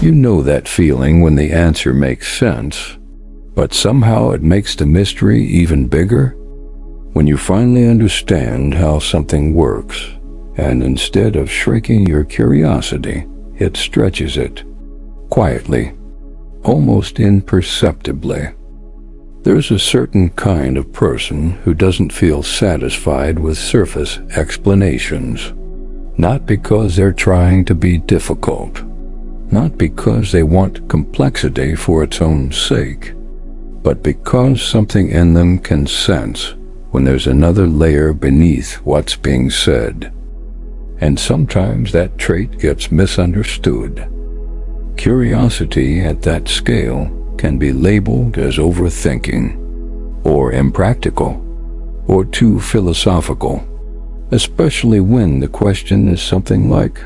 You know that feeling when the answer makes sense, but somehow it makes the mystery even bigger? When you finally understand how something works, and instead of shrinking your curiosity, it stretches it, quietly, almost imperceptibly. There's a certain kind of person who doesn't feel satisfied with surface explanations, not because they're trying to be difficult, not because they want complexity for its own sake, but because something in them can sense when there's another layer beneath what's being said. And sometimes that trait gets misunderstood. Curiosity at that scale can be labeled as overthinking, or impractical, or too philosophical, especially when the question is something like,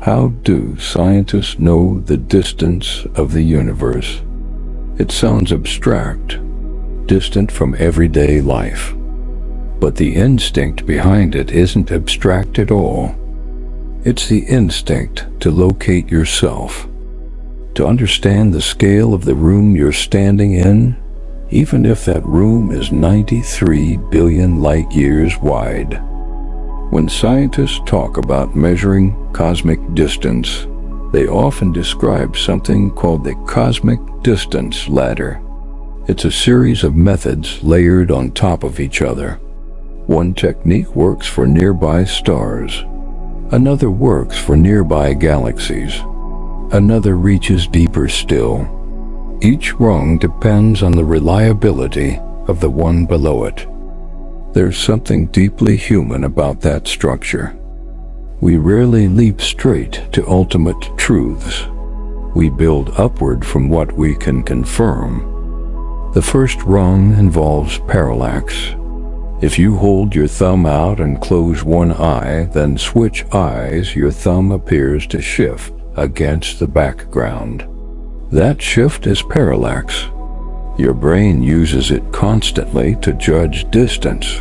how do scientists know the distance of the universe? It sounds abstract, distant from everyday life. But the instinct behind it isn't abstract at all. It's the instinct to locate yourself, to understand the scale of the room you're standing in, even if that room is 93 billion light years wide. When scientists talk about measuring cosmic distance, they often describe something called the cosmic distance ladder. It's a series of methods layered on top of each other. One technique works for nearby stars. Another works for nearby galaxies. Another reaches deeper still. Each rung depends on the reliability of the one below it. There's something deeply human about that structure. We rarely leap straight to ultimate truths. We build upward from what we can confirm. The first rung involves parallax. If you hold your thumb out and close one eye, then switch eyes, your thumb appears to shift against the background. That shift is parallax. Your brain uses it constantly to judge distance.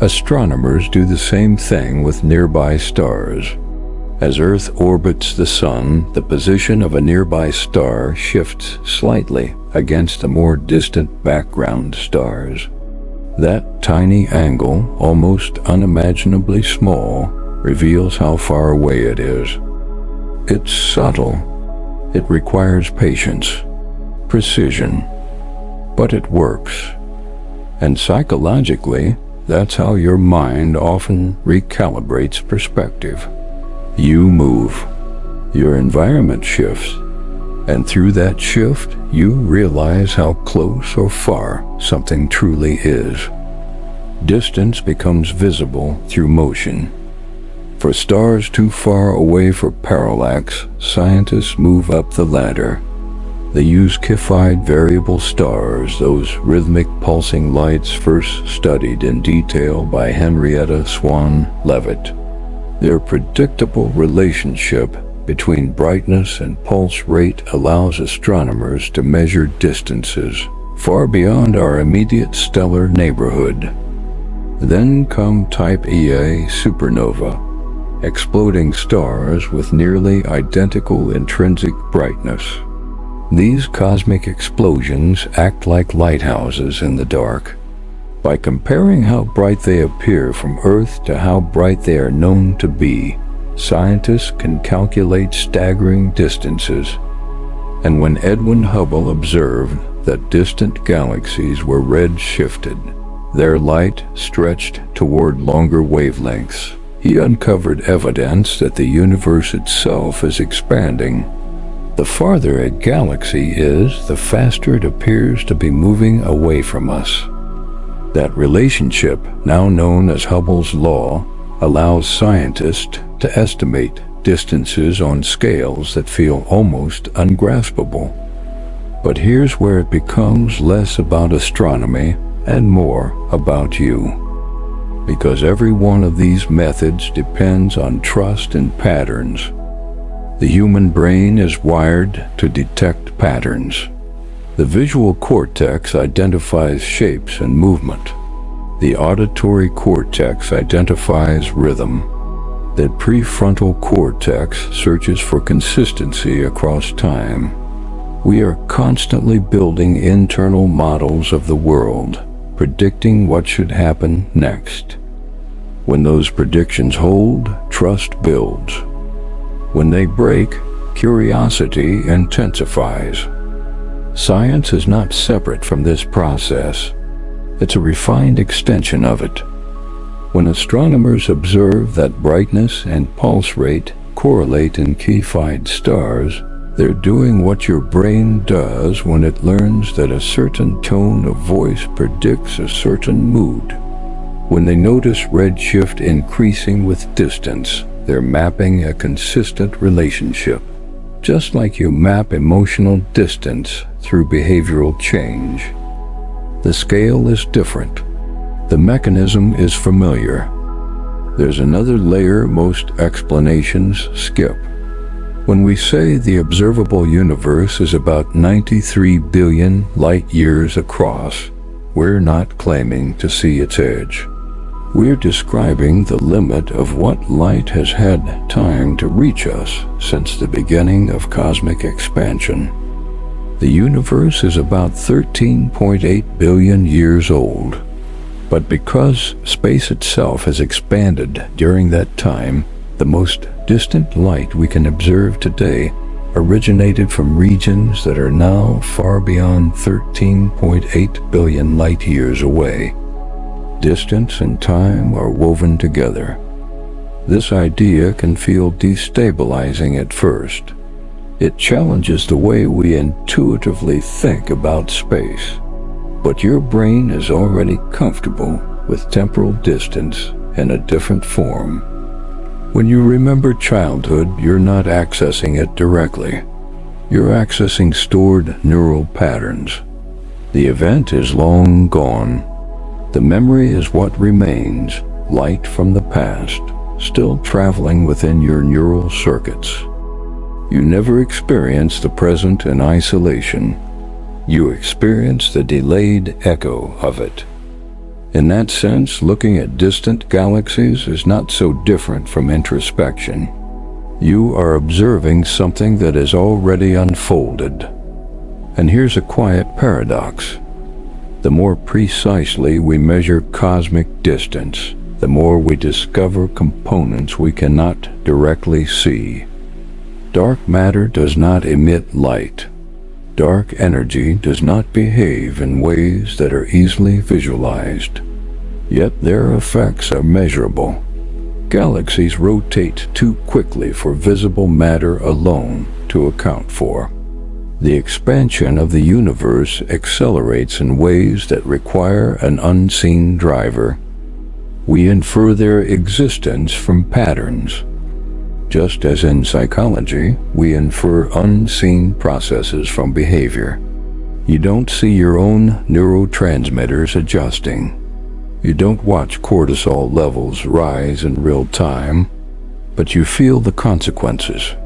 Astronomers do the same thing with nearby stars. As Earth orbits the Sun, the position of a nearby star shifts slightly against the more distant background stars. That tiny angle, almost unimaginably small, reveals how far away it is. It's subtle. It requires patience, precision, but it works. And psychologically, that's how your mind often recalibrates perspective. You move, your environment shifts, and through that shift, you realize how close or far something truly is. Distance becomes visible through motion. For stars too far away for parallax, scientists move up the ladder. They use Cepheid variable stars, those rhythmic pulsing lights first studied in detail by Henrietta Swan Leavitt. Their predictable relationship between brightness and pulse rate allows astronomers to measure distances far beyond our immediate stellar neighborhood. Then come Type Ia supernova, exploding stars with nearly identical intrinsic brightness. These cosmic explosions act like lighthouses in the dark. By comparing how bright they appear from Earth to how bright they are known to be, scientists can calculate staggering distances. And when Edwin Hubble observed that distant galaxies were red-shifted, their light stretched toward longer wavelengths, he uncovered evidence that the universe itself is expanding. The farther a galaxy is, the faster it appears to be moving away from us. That relationship, now known as Hubble's law, allows scientists to estimate distances on scales that feel almost ungraspable. But here's where it becomes less about astronomy and more about you. Because every one of these methods depends on trust and patterns. The human brain is wired to detect patterns. The visual cortex identifies shapes and movement. The auditory cortex identifies rhythm. That prefrontal cortex searches for consistency across time. We are constantly building internal models of the world, predicting what should happen next. When those predictions hold, trust builds. When they break, curiosity intensifies. Science is not separate from this process. It's a refined extension of it. When astronomers observe that brightness and pulse rate correlate in Cepheid stars, they're doing what your brain does when it learns that a certain tone of voice predicts a certain mood. When they notice redshift increasing with distance, they're mapping a consistent relationship. Just like you map emotional distance through behavioral change. The scale is different. The mechanism is familiar. There's another layer most explanations skip. When we say the observable universe is about 93 billion light-years across, we're not claiming to see its edge. We're describing the limit of what light has had time to reach us since the beginning of cosmic expansion. The universe is about 13.8 billion years old. But because space itself has expanded during that time, the most distant light we can observe today originated from regions that are now far beyond 13.8 billion light-years away. Distance and time are woven together. This idea can feel destabilizing at first. It challenges the way we intuitively think about space. But your brain is already comfortable with temporal distance in a different form. When you remember childhood, you're not accessing it directly. You're accessing stored neural patterns. The event is long gone. The memory is what remains, light from the past, still traveling within your neural circuits. You never experience the present in isolation. You experience the delayed echo of it. In that sense, looking at distant galaxies is not so different from introspection. You are observing something that has already unfolded. And here's a quiet paradox. The more precisely we measure cosmic distance, the more we discover components we cannot directly see. Dark matter does not emit light. Dark energy does not behave in ways that are easily visualized. Yet their effects are measurable. Galaxies rotate too quickly for visible matter alone to account for. The expansion of the universe accelerates in ways that require an unseen driver. We infer their existence from patterns. Just as in psychology, we infer unseen processes from behavior. You don't see your own neurotransmitters adjusting. You don't watch cortisol levels rise in real time, but you feel the consequences.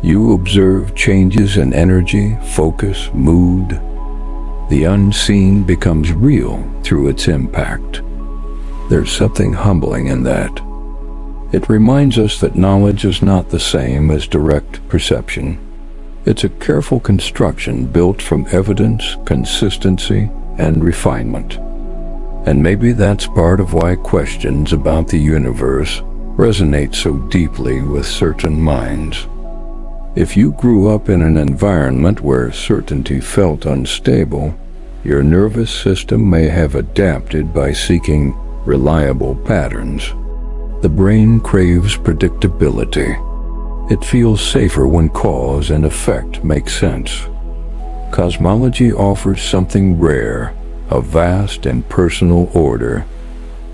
You observe changes in energy, focus, mood. The unseen becomes real through its impact. There's something humbling in that. It reminds us that knowledge is not the same as direct perception. It's a careful construction built from evidence, consistency, and refinement. And maybe that's part of why questions about the universe resonate so deeply with certain minds. If you grew up in an environment where certainty felt unstable, your nervous system may have adapted by seeking reliable patterns. The brain craves predictability. It feels safer when cause and effect make sense. Cosmology offers something rare, a vast and personal order,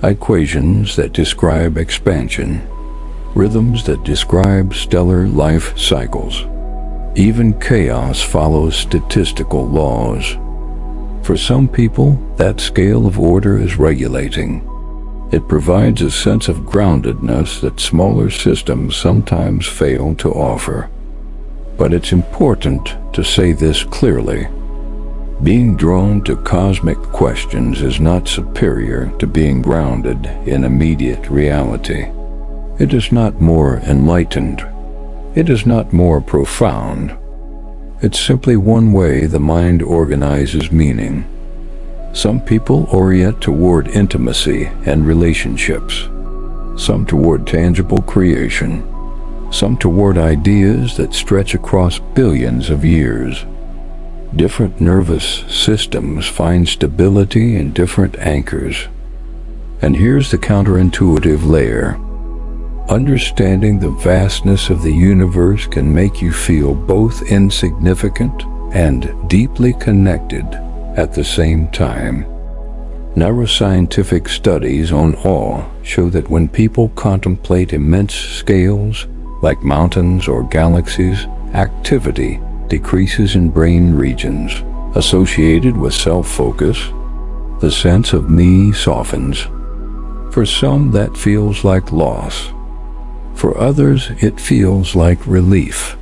equations that describe expansion, rhythms that describe stellar life cycles. Even chaos follows statistical laws. For some people, that scale of order is regulating. It provides a sense of groundedness that smaller systems sometimes fail to offer. But it's important to say this clearly. Being drawn to cosmic questions is not superior to being grounded in immediate reality. It is not more enlightened. It is not more profound. It's simply one way the mind organizes meaning. Some people orient toward intimacy and relationships, some toward tangible creation, some toward ideas that stretch across billions of years. Different nervous systems find stability in different anchors. And here's the counterintuitive layer. Understanding the vastness of the universe can make you feel both insignificant and deeply connected at the same time. Neuroscientific studies on awe show that when people contemplate immense scales, like mountains or galaxies, activity decreases in brain regions associated with self-focus. The sense of me softens. For some, that feels like loss. For others, it feels like relief.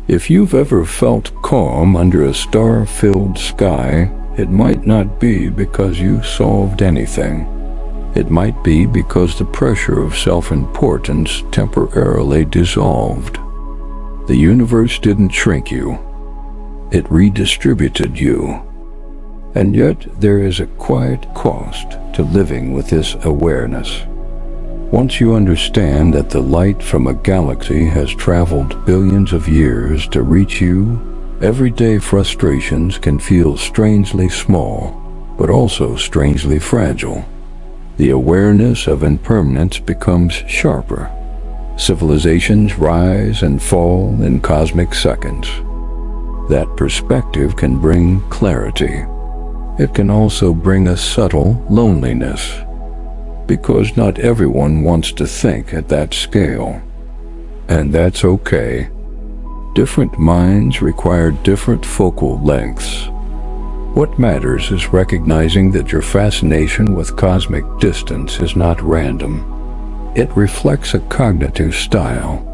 If you've ever felt calm under a star-filled sky, it might not be because you solved anything. It might be because the pressure of self-importance temporarily dissolved. The universe didn't shrink you. It redistributed you. And yet there is a quiet cost to living with this awareness. Once you understand that the light from a galaxy has traveled billions of years to reach you, everyday frustrations can feel strangely small, but also strangely fragile. The awareness of impermanence becomes sharper. Civilizations rise and fall in cosmic seconds. That perspective can bring clarity. It can also bring a subtle loneliness, because not everyone wants to think at that scale. And that's okay. Different minds require different focal lengths. What matters is recognizing that your fascination with cosmic distance is not random. It reflects a cognitive style,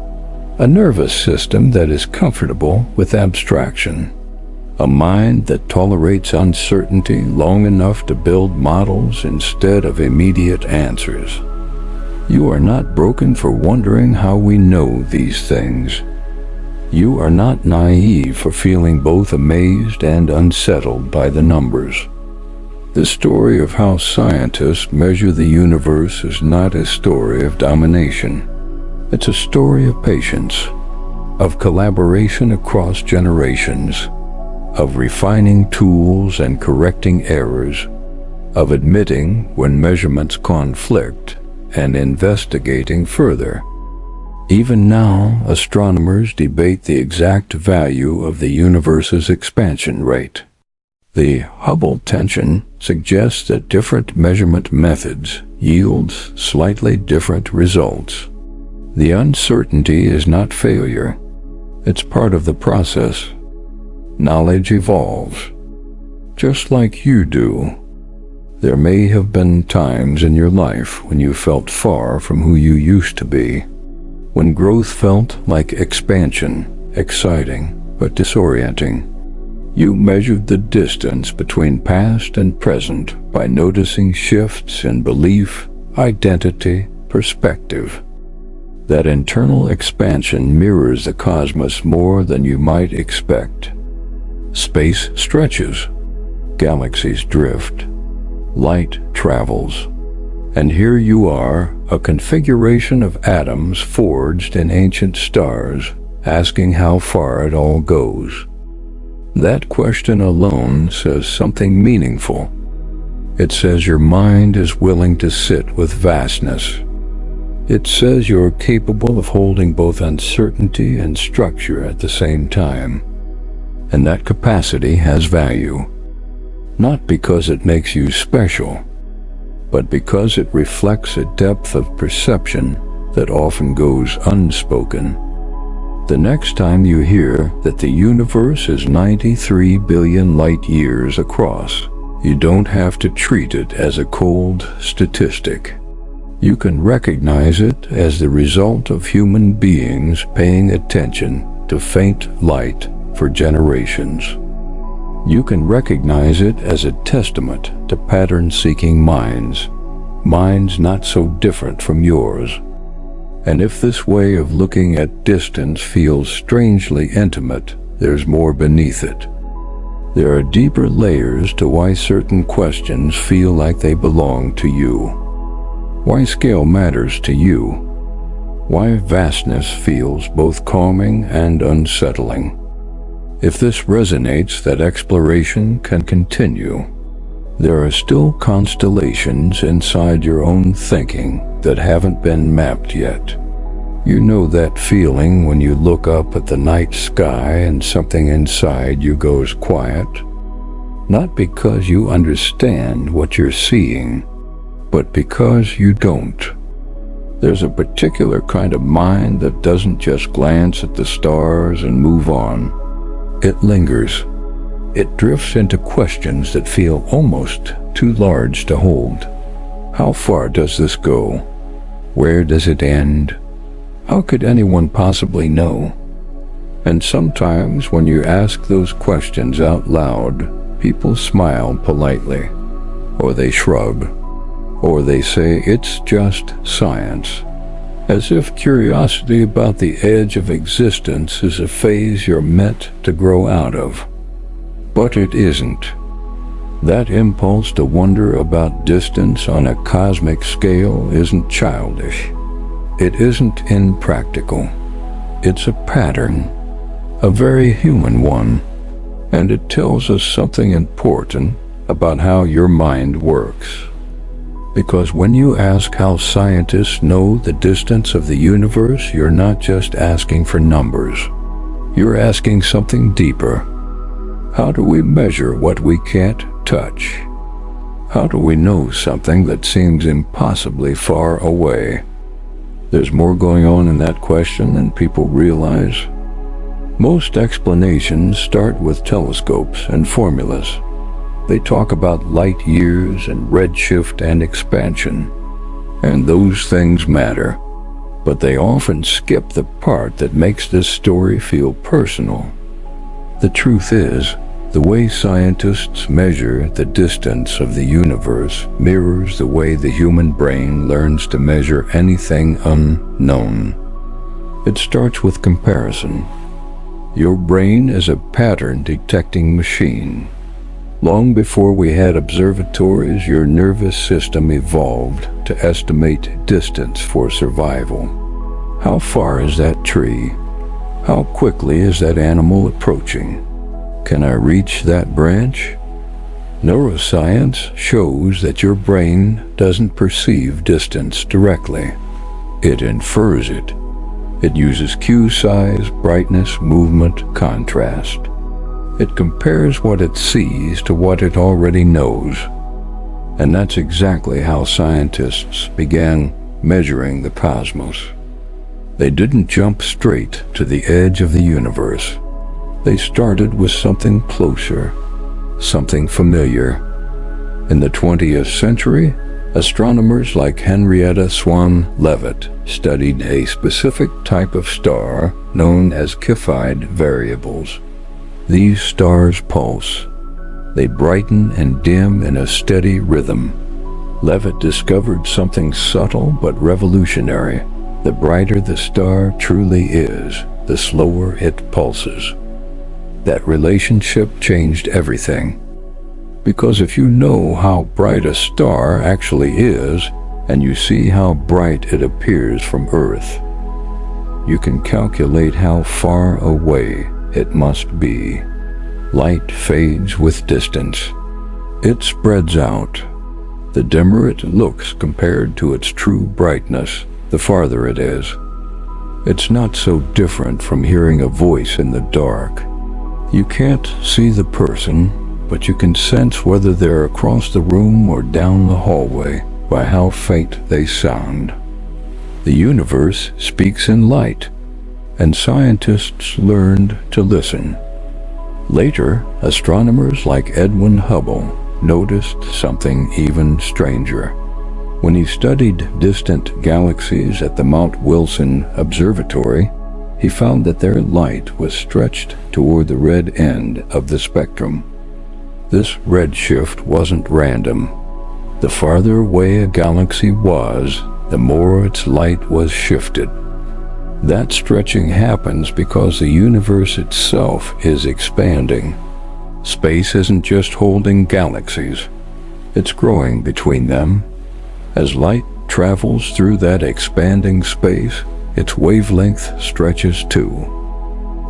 a nervous system that is comfortable with abstraction, a mind that tolerates uncertainty long enough to build models instead of immediate answers. You are not broken for wondering how we know these things. You are not naive for feeling both amazed and unsettled by the numbers. The story of how scientists measure the universe is not a story of domination. It's a story of patience, of collaboration across generations, of refining tools and correcting errors, of admitting when measurements conflict and investigating further. Even now, astronomers debate the exact value of the universe's expansion rate. The Hubble tension suggests that different measurement methods yield slightly different results. The uncertainty is not failure. It's part of the process. Knowledge evolves, just like you do. There may have been times in your life when you felt far from who you used to be, when growth felt like expansion, exciting but disorienting. You measured the distance between past and present by noticing shifts in belief, identity, perspective. That internal expansion mirrors the cosmos more than you might expect. Space stretches, galaxies drift, light travels, and here you are, a configuration of atoms forged in ancient stars, asking how far it all goes. That question alone says something meaningful. It says your mind is willing to sit with vastness. It says you're capable of holding both uncertainty and structure at the same time. And that capacity has value, not because it makes you special, but because it reflects a depth of perception that often goes unspoken. The next time you hear that the universe is 93 billion light years across, you don't have to treat it as a cold statistic. You can recognize it as the result of human beings paying attention to faint light for generations. You can recognize it as a testament to pattern-seeking minds not so different from yours. And if this way of looking at distance feels strangely intimate, there's more beneath it. There are deeper layers to why certain questions feel like they belong to you. Why scale matters to you. Why vastness feels both calming and unsettling. If this resonates that exploration can continue, there are still constellations inside your own thinking that haven't been mapped yet. You know that feeling when you look up at the night sky and something inside you goes quiet? Not because you understand what you're seeing, but because you don't. There's a particular kind of mind that doesn't just glance at the stars and move on. It lingers. It drifts into questions that feel almost too large to hold. How far does this go? Where does it end? How could anyone possibly know? And sometimes when you ask those questions out loud, people smile politely, or they shrug, or they say it's just science, as if curiosity about the edge of existence is a phase you're meant to grow out of. But it isn't. That impulse to wonder about distance on a cosmic scale isn't childish. It isn't impractical. It's a pattern, a very human one, and it tells us something important about how your mind works. Because when you ask how scientists know the distance of the universe, you're not just asking for numbers. You're asking something deeper. How do we measure what we can't touch? How do we know something that seems impossibly far away? There's more going on in that question than people realize. Most explanations start with telescopes and formulas. They talk about light years and redshift and expansion. And those things matter. But they often skip the part that makes this story feel personal. The truth is, the way scientists measure the distance of the universe mirrors the way the human brain learns to measure anything unknown. It starts with comparison. Your brain is a pattern-detecting machine. Long before we had observatories, your nervous system evolved to estimate distance for survival. How far is that tree? How quickly is that animal approaching? Can I reach that branch? Neuroscience shows that your brain doesn't perceive distance directly. It infers it. It uses cue size, brightness, movement, contrast. It compares what it sees to what it already knows. And that's exactly how scientists began measuring the cosmos. They didn't jump straight to the edge of the universe. They started with something closer, something familiar. In the 20th century, astronomers like Henrietta Swan Leavitt studied a specific type of star known as Cepheid variables. These stars pulse. They brighten and dim in a steady rhythm. Leavitt discovered something subtle but revolutionary. The brighter the star truly is, the slower it pulses. That relationship changed everything. Because if you know how bright a star actually is, and you see how bright it appears from Earth, you can calculate how far away it must be. Light fades with distance. It spreads out. The dimmer it looks compared to its true brightness, the farther it is. It's not so different from hearing a voice in the dark. You can't see the person, but you can sense whether they're across the room or down the hallway by how faint they sound. The universe speaks in light, and scientists learned to listen. Later, astronomers like Edwin Hubble noticed something even stranger. When he studied distant galaxies at the Mount Wilson Observatory, he found that their light was stretched toward the red end of the spectrum. This redshift wasn't random. The farther away a galaxy was, the more its light was shifted. That stretching happens because the universe itself is expanding. Space isn't just holding galaxies, it's growing between them. As light travels through that expanding space, its wavelength stretches too.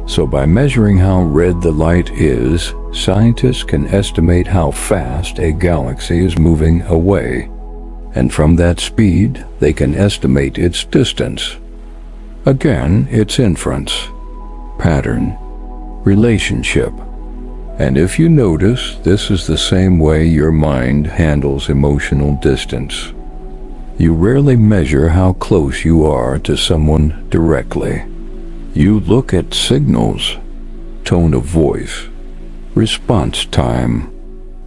So by measuring how red the light is, scientists can estimate how fast a galaxy is moving away. And from that speed, they can estimate its distance. Again, it's inference, pattern, relationship. And if you notice, this is the same way your mind handles emotional distance. You rarely measure how close you are to someone directly. You look at signals, tone of voice, response time,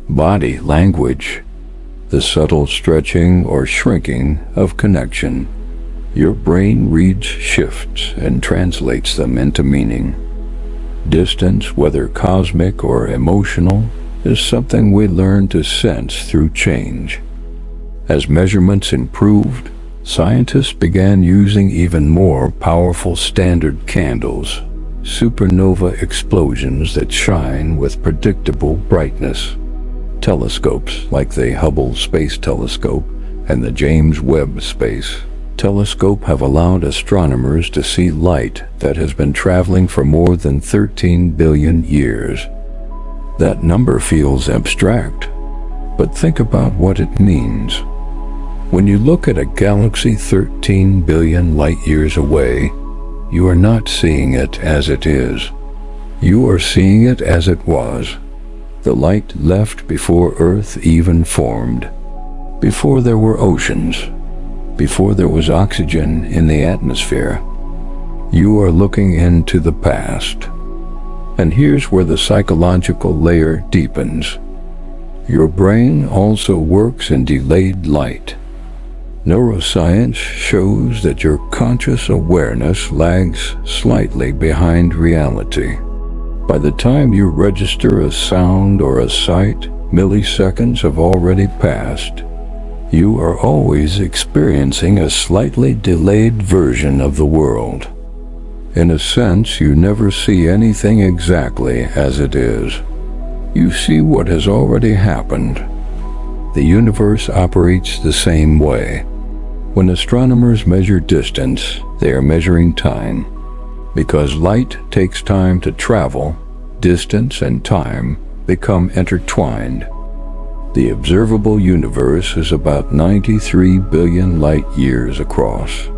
body language, the subtle stretching or shrinking of connection. Your brain reads shifts and translates them into meaning. Distance, whether cosmic or emotional, is something we learn to sense through change. As measurements improved, scientists began using even more powerful standard candles, supernova explosions that shine with predictable brightness. Telescopes like the Hubble Space Telescope and the James Webb Space Telescope have allowed astronomers to see light that has been traveling for more than 13 billion years. That number feels abstract, but think about what it means. When you look at a galaxy 13 billion light-years away, you are not seeing it as it is. You are seeing it as it was. The light left before Earth even formed, before there were oceans, before there was oxygen in the atmosphere. You are looking into the past. And here's where the psychological layer deepens. Your brain also works in delayed light. Neuroscience shows that your conscious awareness lags slightly behind reality. By the time you register a sound or a sight, milliseconds have already passed. You are always experiencing a slightly delayed version of the world. In a sense, you never see anything exactly as it is. You see what has already happened. The universe operates the same way. When astronomers measure distance, they are measuring time. Because light takes time to travel, distance and time become intertwined. The observable universe is about 93 billion light-years across.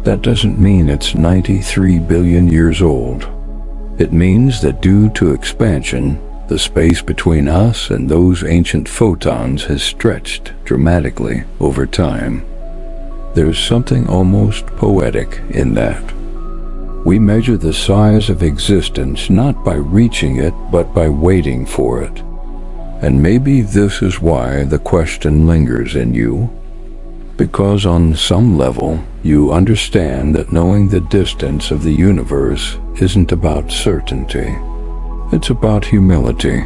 That doesn't mean it's 93 billion years old. It means that due to expansion, the space between us and those ancient photons has stretched dramatically over time. There's something almost poetic in that. We measure the size of existence not by reaching it, but by waiting for it. And maybe this is why the question lingers in you. Because on some level, you understand that knowing the distance of the universe isn't about certainty. It's about humility.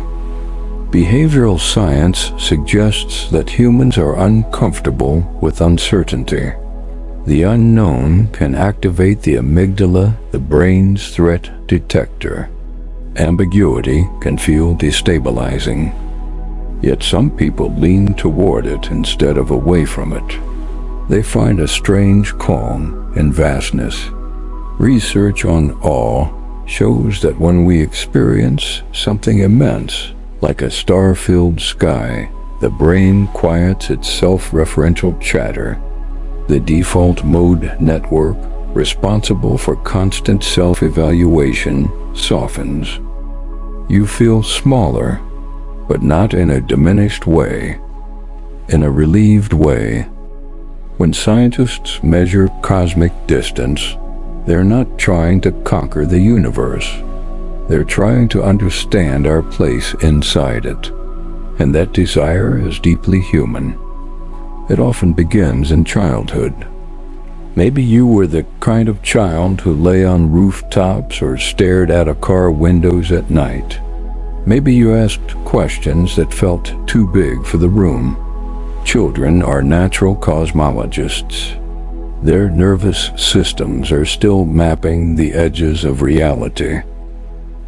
Behavioral science suggests that humans are uncomfortable with uncertainty. The unknown can activate the amygdala, the brain's threat detector. Ambiguity can feel destabilizing. Yet some people lean toward it instead of away from it. They find a strange calm in vastness. Research on awe shows that when we experience something immense, like a star-filled sky, the brain quiets its self-referential chatter. The default mode network, responsible for constant self-evaluation, softens. You feel smaller, but not in a diminished way, in a relieved way. When scientists measure cosmic distance, they're not trying to conquer the universe. They're trying to understand our place inside it. And that desire is deeply human. It often begins in childhood. Maybe you were the kind of child who lay on rooftops or stared out of car windows at night. Maybe you asked questions that felt too big for the room. Children are natural cosmologists. Their nervous systems are still mapping the edges of reality.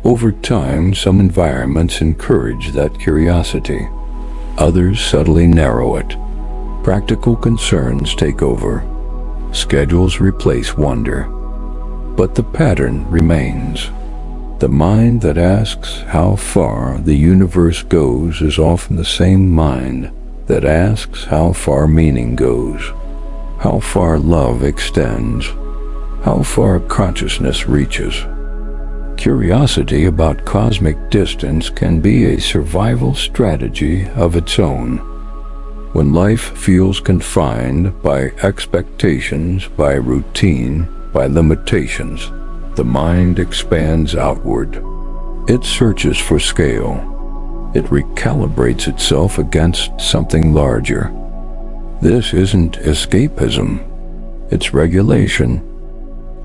Over time, some environments encourage that curiosity. Others subtly narrow it. Practical concerns take over. Schedules replace wonder. But the pattern remains. The mind that asks how far the universe goes is often the same mind that asks how far meaning goes, how far love extends, how far consciousness reaches. Curiosity about cosmic distance can be a survival strategy of its own. When life feels confined by expectations, by routine, by limitations, the mind expands outward. It searches for scale. It recalibrates itself against something larger. This isn't escapism. It's regulation.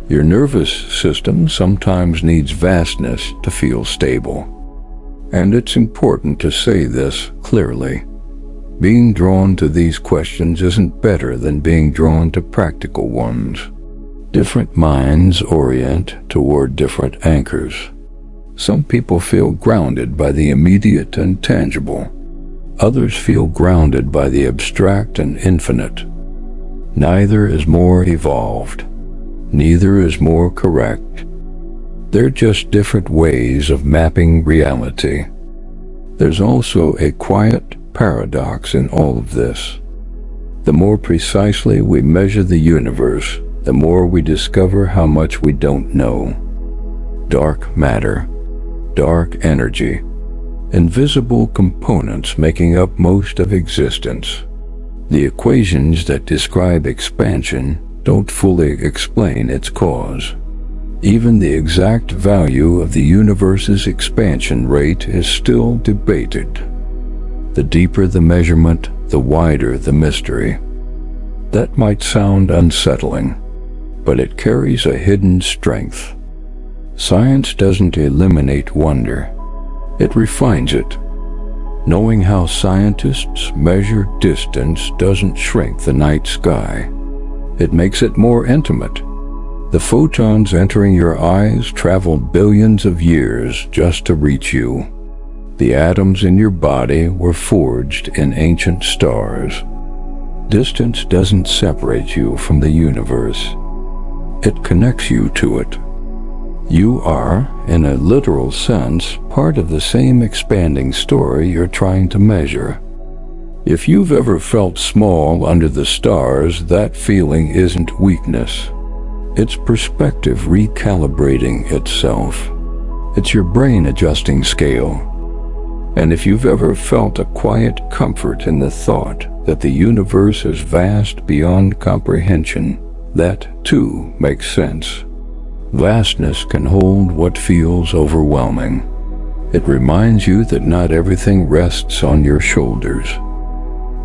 Your nervous system sometimes needs vastness to feel stable. And it's important to say this clearly. Being drawn to these questions isn't better than being drawn to practical ones. Different minds orient toward different anchors. Some people feel grounded by the immediate and tangible. Others feel grounded by the abstract and infinite. Neither is more evolved. Neither is more correct. They're just different ways of mapping reality. There's also a quiet paradox in all of this. The more precisely we measure the universe, the more we discover how much we don't know. Dark matter, dark energy, invisible components making up most of existence. The equations that describe expansion don't fully explain its cause. Even the exact value of the universe's expansion rate is still debated. The deeper the measurement, the wider the mystery. That might sound unsettling, but it carries a hidden strength. Science doesn't eliminate wonder. It refines it. Knowing how scientists measure distance doesn't shrink the night sky. It makes it more intimate. The photons entering your eyes traveled billions of years just to reach you. The atoms in your body were forged in ancient stars. Distance doesn't separate you from the universe. It connects you to it. You are, in a literal sense, part of the same expanding story you're trying to measure. If you've ever felt small under the stars, that feeling isn't weakness. It's perspective recalibrating itself. It's your brain adjusting scale. And if you've ever felt a quiet comfort in the thought that the universe is vast beyond comprehension, that too makes sense. Vastness can hold what feels overwhelming. It reminds you that not everything rests on your shoulders.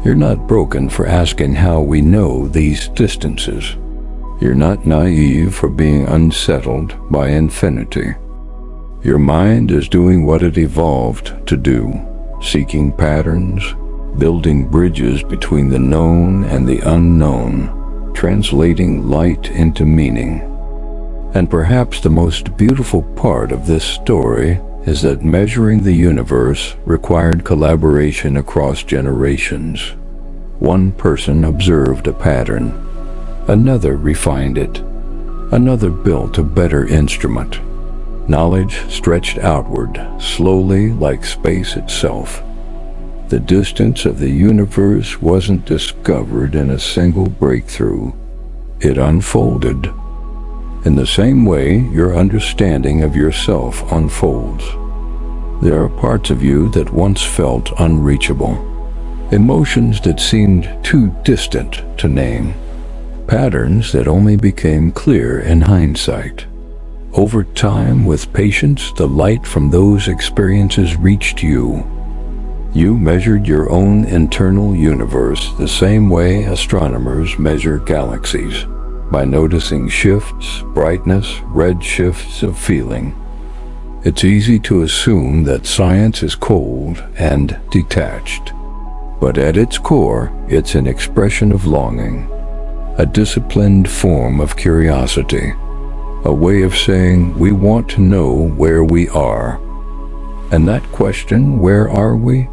You're not broken for asking how we know these distances. You're not naive for being unsettled by infinity. Your mind is doing what it evolved to do, seeking patterns, building bridges between the known and the unknown, translating light into meaning. And perhaps the most beautiful part of this story is that measuring the universe required collaboration across generations. One person observed a pattern, another refined it, another built a better instrument. Knowledge stretched outward, slowly like space itself. The distance of the universe wasn't discovered in a single breakthrough. It unfolded. In the same way, your understanding of yourself unfolds. There are parts of you that once felt unreachable, emotions that seemed too distant to name, patterns that only became clear in hindsight. Over time, with patience, the light from those experiences reached you. You measured your own internal universe the same way astronomers measure galaxies, by noticing shifts, brightness, red shifts of feeling. It's easy to assume that science is cold and detached, but at its core, it's an expression of longing. a disciplined form of curiosity, a way of saying we want to know where we are. And that question, where are we,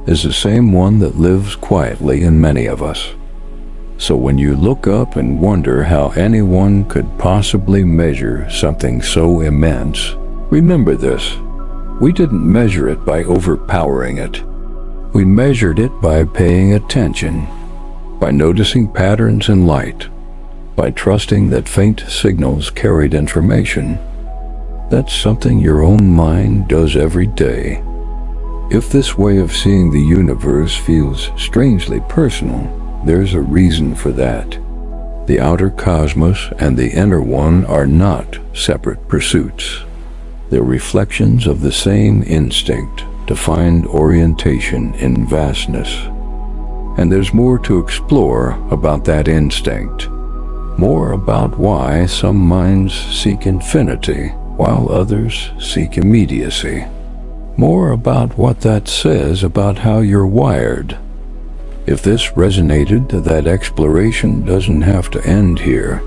is the same one that lives quietly in many of us. So when you look up and wonder how anyone could possibly measure something so immense, remember this: we didn't measure it by overpowering it. We measured it by paying attention, by noticing patterns in light, by trusting that faint signals carried information. That's something your own mind does every day. If this way of seeing the universe feels strangely personal, there's a reason for that. The outer cosmos and the inner one are not separate pursuits. They're reflections of the same instinct to find orientation in vastness. And there's more to explore about that instinct. More about why some minds seek infinity while others seek immediacy. More about what that says about how you're wired. If this resonated, that exploration doesn't have to end here.